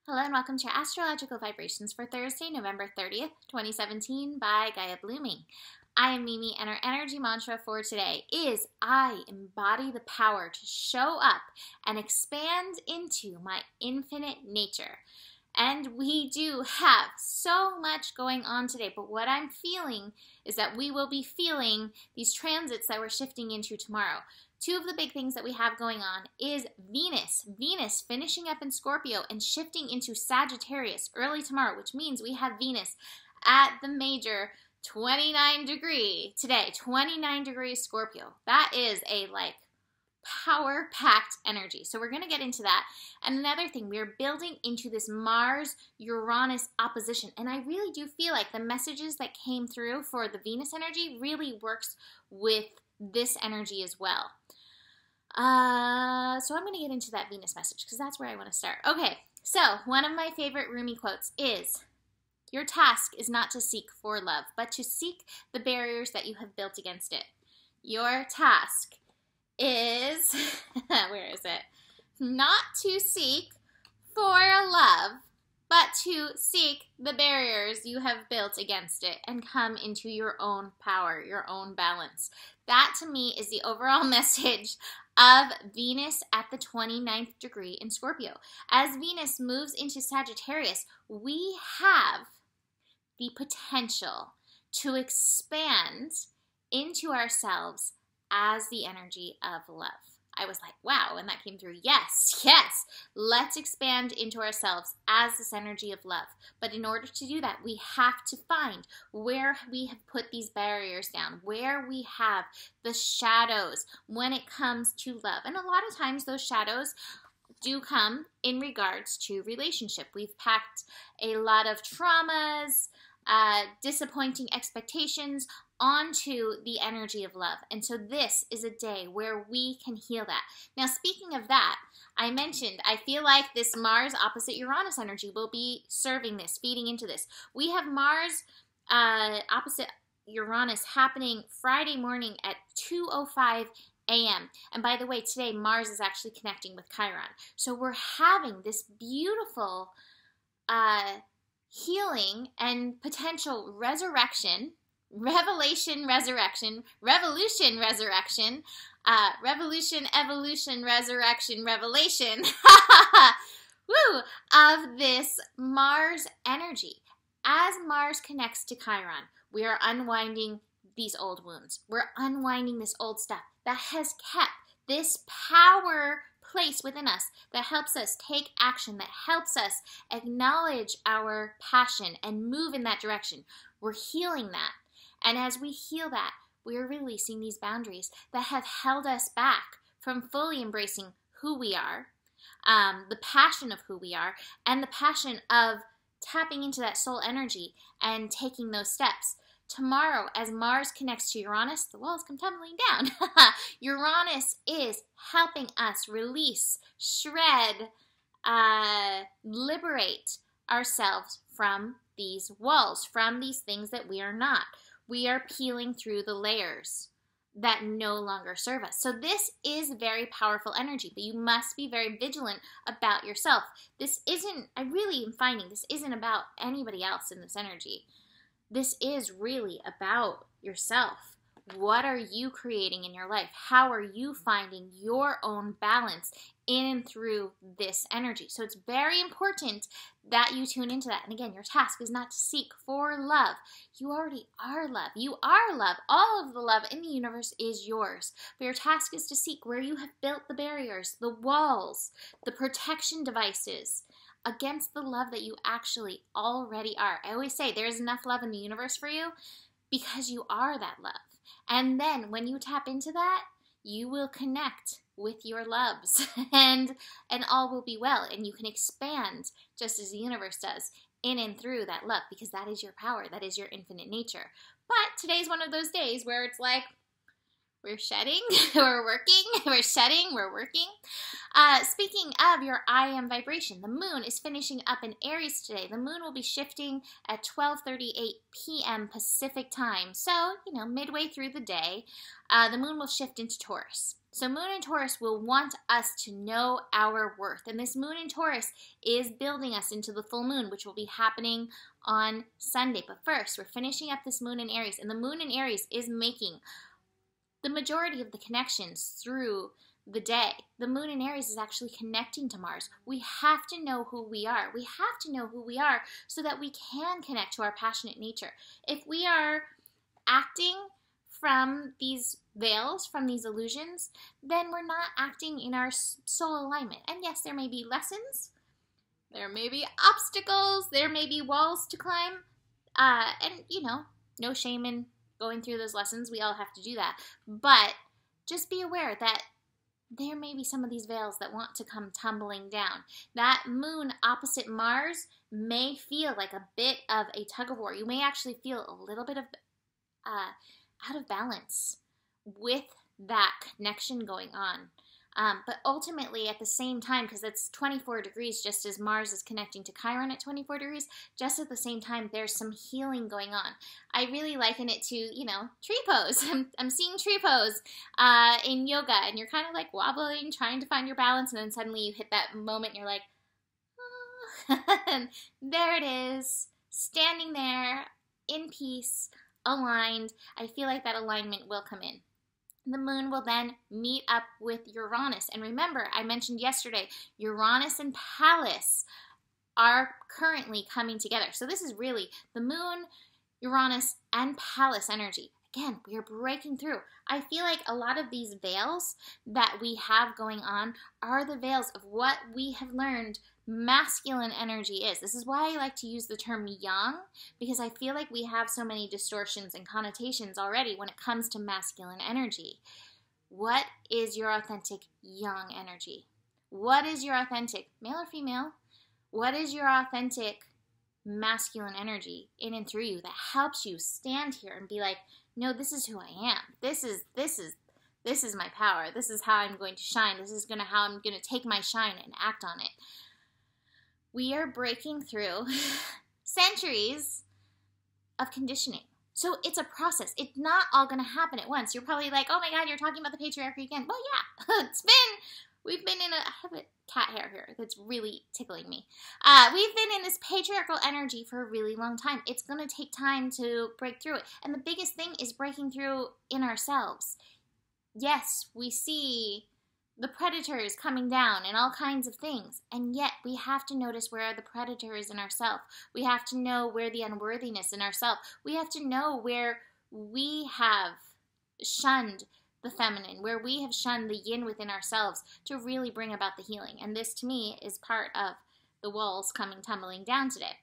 Hello and welcome to your astrological vibrations for Thursday, November 30th, 2017 by Gaia Blooming. I am Mimi and our energy mantra for today is I embody the power to show up and expand into my infinite nature. And we do have so much going on today, but what I'm feeling is that we will be feeling these transits that we're shifting into tomorrow. Two of the big things that we have going on is Venus. Venus finishing up in Scorpio and shifting into Sagittarius early tomorrow, which means we have Venus at the major 29 degree today, 29 degrees Scorpio. That is a power-packed energy. So we're going to get into that. And another thing, we are building into this Mars-Uranus opposition. And I really do feel like the messages that came through for the Venus energy really works with this energy as well. So I'm going to get into that Venus message because that's where I want to start. Okay, so one of my favorite Rumi quotes is, your task is not to seek for love, but to seek the barriers that you have built against it. Your task is, where is it? Not to seek for love, but to seek the barriers you have built against it and come into your own power, your own balance. That to me is the overall message of Venus at the 29th degree in Scorpio. As Venus moves into Sagittarius, we have the potential to expand into ourselves as the energy of love. I was like, wow, and that came through. Yes, let's expand into ourselves as this energy of love. But in order to do that, we have to find where we have put these barriers down, where we have the shadows when it comes to love. And a lot of times those shadows do come in regards to relationship. We've packed a lot of traumas, disappointing expectations onto the energy of love. And so this is a day where we can heal that. Now, speaking of that, I mentioned, I feel like this Mars opposite Uranus energy will be serving this, feeding into this. We have Mars opposite Uranus happening Friday morning at 2:05 a.m. And by the way, today Mars is actually connecting with Chiron. So we're having this beautiful healing and potential resurrection, revolution, evolution, revelation, woo, of this Mars energy. As Mars connects to Chiron, we are unwinding these old wounds. We're unwinding this old stuff that has kept this power place within us that helps us take action, that helps us acknowledge our passion and move in that direction. We're healing that. And as we heal that, we're releasing these boundaries that have held us back from fully embracing who we are, the passion of who we are, and the passion of tapping into that soul energy and taking those steps. Tomorrow, as Mars connects to Uranus, the walls come tumbling down. Uranus is helping us release, shred, liberate ourselves from these walls, from these things that we are not. We are peeling through the layers that no longer serve us. So this is very powerful energy, but you must be very vigilant about yourself. This isn't, I really am finding this isn't about anybody else in this energy. This is really about yourself. What are you creating in your life? How are you finding your own balance in and through this energy? So it's very important that you tune into that. And again, your task is not to seek for love. You already are love. You are love. All of the love in the universe is yours. But your task is to seek where you have built the barriers, the walls, the protection devices against the love that you actually already are. I always say there's enough love in the universe for you because you are that love. And then when you tap into that, you will connect with your loves and all will be well. And you can expand just as the universe does in and through that love because that is your power. That is your infinite nature. But today's one of those days where it's like, we're shedding, we're working, we're shedding, we're working. Speaking of your I am vibration, the moon is finishing up in Aries today. The moon will be shifting at 12:38 p.m. Pacific time. So, midway through the day, the moon will shift into Taurus. So moon in Taurus will want us to know our worth. And this moon in Taurus is building us into the full moon, which will be happening on Sunday. But first, we're finishing up this moon in Aries. And the moon in Aries is making the majority of the connections through the day. The moon in Aries is actually connecting to Mars. We have to know who we are. We have to know who we are so that we can connect to our passionate nature. If we are acting from these veils, from these illusions, then we're not acting in our soul alignment. And yes, there may be lessons, there may be obstacles, there may be walls to climb, and no shame in going through those lessons. We all have to do that. But just be aware that there may be some of these veils that want to come tumbling down. That moon opposite Mars may feel like a bit of a tug of war. You may actually feel a little bit of out of balance with that connection going on. But ultimately, at the same time, because it's 24 degrees, just as Mars is connecting to Chiron at 24 degrees, just at the same time, there's some healing going on. I really liken it to, tree pose. I'm seeing tree pose in yoga, and you're kind of like wobbling, trying to find your balance, and then suddenly you hit that moment, and you're like, oh. And there it is, standing there in peace, aligned. I feel like that alignment will come in. The moon will then meet up with Uranus. And remember, I mentioned yesterday, Uranus and Pallas are currently coming together. So this is really the moon, Uranus, and Pallas energy. Again, we are breaking through. I feel like a lot of these veils that we have going on are the veils of what we have learned masculine energy is. This is why I like to use the term yang, because I feel like we have so many distortions and connotations already when it comes to masculine energy. What is your authentic yang energy? What is your authentic male or female? What is your authentic masculine energy in and through you that helps you stand here and be like, no, this is who I am. This is my power. This is how I'm going to shine. This is how I'm going to take my shine and act on it. We are breaking through centuries of conditioning. So it's a process. It's not all going to happen at once. You're probably like, oh my God, you're talking about the patriarchy again. Well, yeah, we've been in I have a cat hair here that's really tickling me. We've been in this patriarchal energy for a really long time. It's going to take time to break through it. And the biggest thing is breaking through in ourselves. Yes, we see the predators coming down and all kinds of things. And yet we have to notice where the predator is in ourselves. We have to know where the unworthiness in ourselves. We have to know where we have shunned the feminine, where we have shunned the yin within ourselves to really bring about the healing. And this, to me, is part of the walls coming tumbling down today.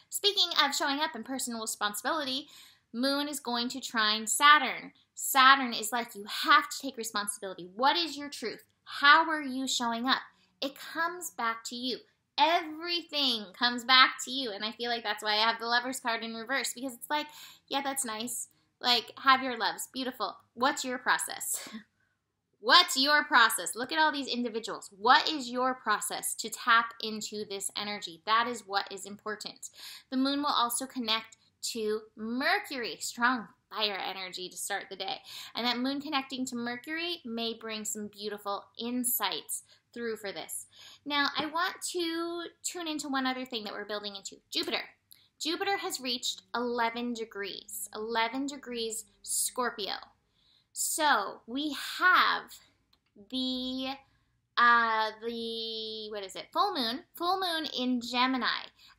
Speaking of showing up in personal responsibility, Moon is going to trine Saturn. Saturn is like, you have to take responsibility. What is your truth? How are you showing up? It comes back to you. Everything comes back to you. And I feel like that's why I have the Lovers card in reverse, because it's like, yeah, that's nice. Like, have your loves. Beautiful. What's your process? What's your process? Look at all these individuals. What is your process to tap into this energy? That is what is important. The moon will also connect to Mercury, strong fire energy to start the day. And that moon connecting to Mercury may bring some beautiful insights through for this. Now, I want to tune into one other thing that we're building into, Jupiter. Jupiter has reached 11 degrees Scorpio. So we have the full moon in Gemini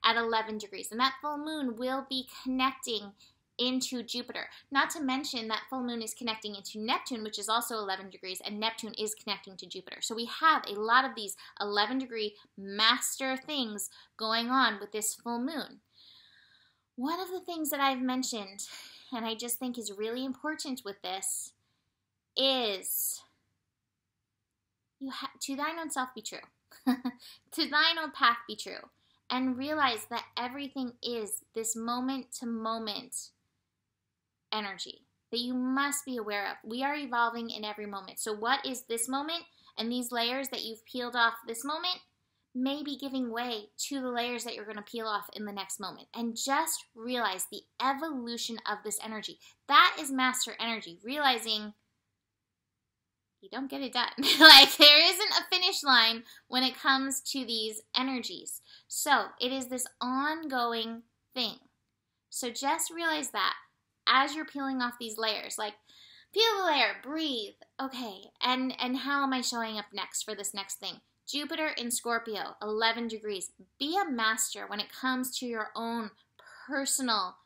at 11 degrees. And that full moon will be connecting into Jupiter. Not to mention that full moon is connecting into Neptune, which is also 11 degrees, and Neptune is connecting to Jupiter. So we have a lot of these 11-degree master things going on with this full moon. One of the things that I've mentioned, and I just think is really important with this, is to thine own self be true. To thine own path be true. And realize that everything is this moment-to-moment energy. that you must be aware of. We are evolving in every moment. So what is this moment? And these layers that you've peeled off this moment may be giving way to the layers that you're going to peel off in the next moment. And just realize the evolution of this energy. That is master energy. Realizing you don't get it done. Like, there isn't a finish line when it comes to these energies. So it is this ongoing thing. So just realize that as you're peeling off these layers, like, peel the layer, breathe. Okay, and how am I showing up next for this next thing? Jupiter in Scorpio, 11 degrees. Be a master when it comes to your own personal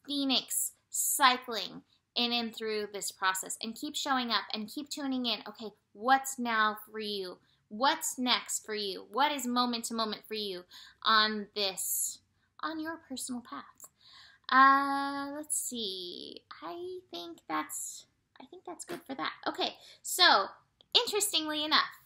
phoenix cycling in and through this process, and keep showing up and keep tuning in. Okay, what's now for you? What's next for you? What is moment to moment for you on your personal path? Let's see. I think that's good for that. Okay, so interestingly enough,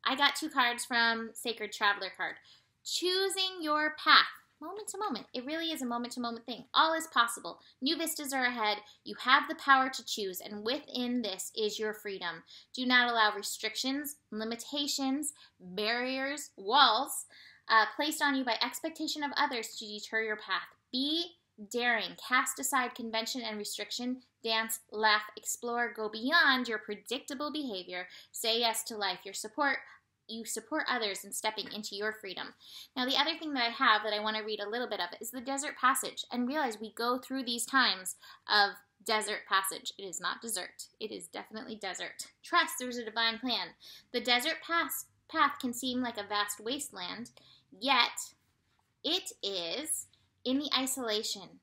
I got 2 cards from Sacred Traveler card. Choosing your path, moment to moment. It really is a moment to moment thing. All is possible. New vistas are ahead. You have the power to choose, and within this is your freedom. Do not allow restrictions, limitations, barriers, walls placed on you by expectation of others to deter your path. Be daring. Cast aside convention and restriction. Dance, laugh, explore, go beyond your predictable behavior. Say yes to life. You support others in stepping into your freedom. Now, the other thing that I have that I want to read a little bit of is the desert passage, and realize we go through these times of desert passage. It is not desert. It is definitely desert. Trust there's a divine plan. The desert path can seem like a vast wasteland, yet it is in the isolation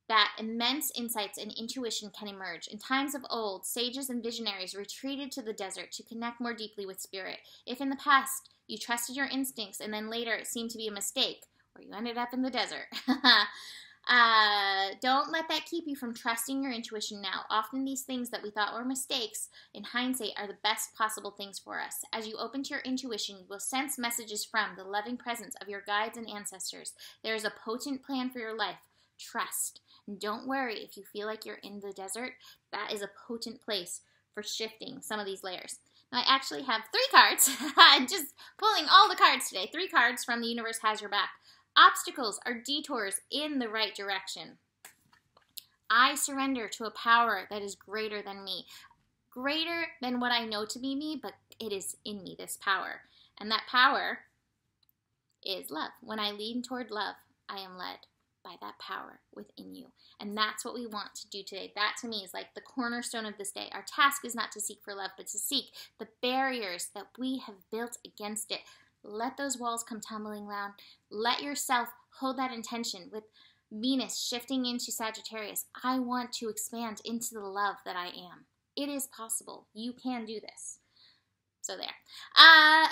that immense insights and intuition can emerge. In times of old, sages and visionaries retreated to the desert to connect more deeply with spirit. If in the past you trusted your instincts and then later it seemed to be a mistake, or you ended up in the desert, don't let that keep you from trusting your intuition now. Often these things that we thought were mistakes, in hindsight, are the best possible things for us. As you open to your intuition, you will sense messages from the loving presence of your guides and ancestors. There is a potent plan for your life. Trust. And don't worry if you feel like you're in the desert. That is a potent place for shifting some of these layers. Now, I actually have 3 cards. Just pulling all the cards today. 3 cards from The Universe Has Your Back. Obstacles are detours in the right direction. I surrender to a power that is greater than me. Greater than what I know to be me, but it is in me, this power. And that power is love. When I lean toward love, I am led by that power within you. And that's what we want to do today. That to me is like the cornerstone of this day. Our task is not to seek for love, but to seek the barriers that we have built against it. Let those walls come tumbling down. Let yourself hold that intention with Venus shifting into Sagittarius. I want to expand into the love that I am. It is possible. You can do this. So there.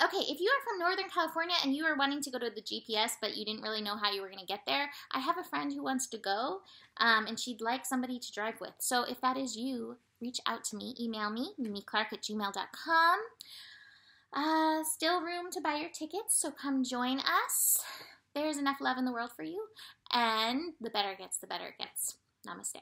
Okay, if you are from Northern California and you are wanting to go to the GPS, but you didn't really know how you were going to get there, I have a friend who wants to go, and she'd like somebody to drive with. So if that is you, reach out to me. Email me, mimiclark@gmail.com. Still room to buy your tickets, so come join us. There's enough love in the world for you, and the better it gets, the better it gets. Namaste.